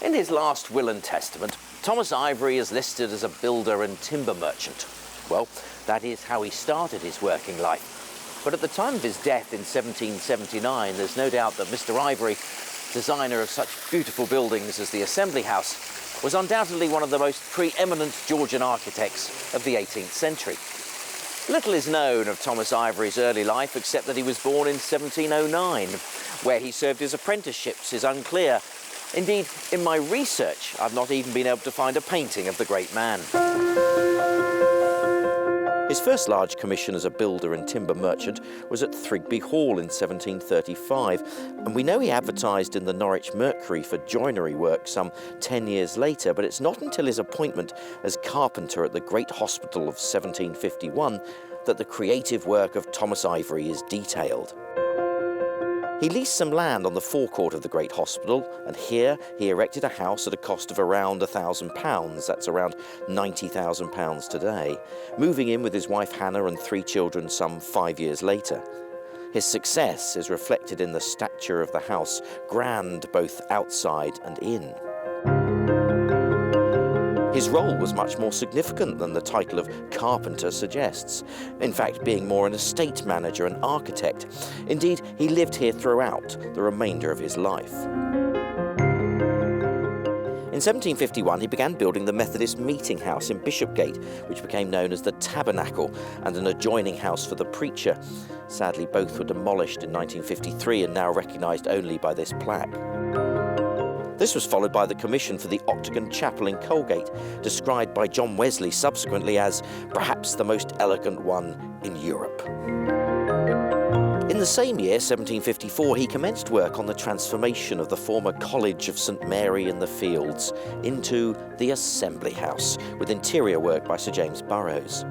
In his last will and testament, Thomas Ivory is listed as a builder and timber merchant. Well, that is how he started his working life. But at the time of his death in 1779, there's no doubt that Mr. Ivory, designer of such beautiful buildings as the Assembly House, was undoubtedly one of the most pre-eminent Georgian architects of the 18th century. Little is known of Thomas Ivory's early life except that he was born in 1709. Where he served his apprenticeships is unclear. Indeed, in my research, I've not even been able to find a painting of the great man. His first large commission as a builder and timber merchant was at Thrigby Hall in 1735, and we know he advertised in the Norwich Mercury for joinery work some 10 years later, but it's not until his appointment as carpenter at the Great Hospital of 1751 that the creative work of Thomas Ivory is detailed. He leased some land on the forecourt of the Great Hospital, and here he erected a house at a cost of around £1,000, that's around £90,000 today, moving in with his wife Hannah and 3 children some 5 years later. His success is reflected in the stature of the house, grand both outside and in. His role was much more significant than the title of carpenter suggests, in fact being more an estate manager and architect. Indeed, he lived here throughout the remainder of his life. In 1751, he began building the Methodist meeting house in Bishopgate, which became known as the Tabernacle, and an adjoining house for the preacher. Sadly, both were demolished in 1953 and now recognised only by this plaque. This was followed by the commission for the Octagon Chapel in Colegate, described by John Wesley subsequently as perhaps the most elegant one in Europe. In the same year, 1754, he commenced work on the transformation of the former College of St Mary in the Fields into the Assembly House, with interior work by Sir James Burrows.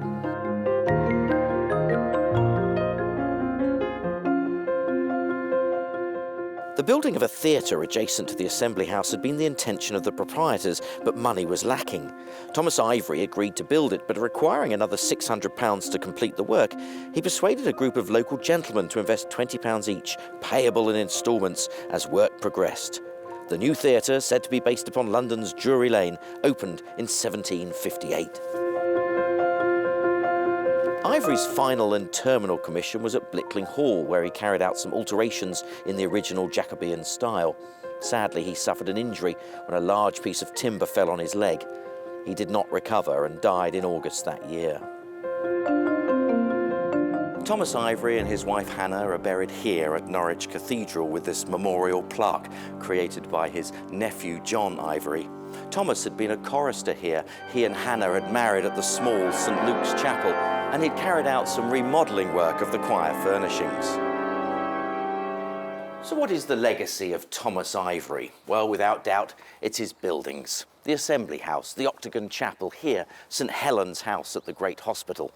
The building of a theatre adjacent to the Assembly House had been the intention of the proprietors, but money was lacking. Thomas Ivory agreed to build it, but requiring another £600 to complete the work, he persuaded a group of local gentlemen to invest £20 each, payable in instalments as work progressed. The new theatre, said to be based upon London's Drury Lane, opened in 1758. Ivory's final and terminal commission was at Blickling Hall, where he carried out some alterations in the original Jacobean style. Sadly, he suffered an injury when a large piece of timber fell on his leg. He did not recover and died in August that year. Thomas Ivory and his wife Hannah are buried here at Norwich Cathedral with this memorial plaque created by his nephew John Ivory. Thomas had been a chorister here. He and Hannah had married at the small St Luke's Chapel, and he'd carried out some remodelling work of the choir furnishings. So what is the legacy of Thomas Ivory? Well, without doubt, it's his buildings. The Assembly House, the Octagon Chapel here, St Helen's House at the Great Hospital.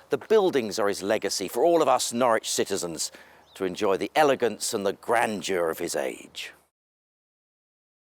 The buildings are his legacy for all of us Norwich citizens to enjoy the elegance and the grandeur of his age.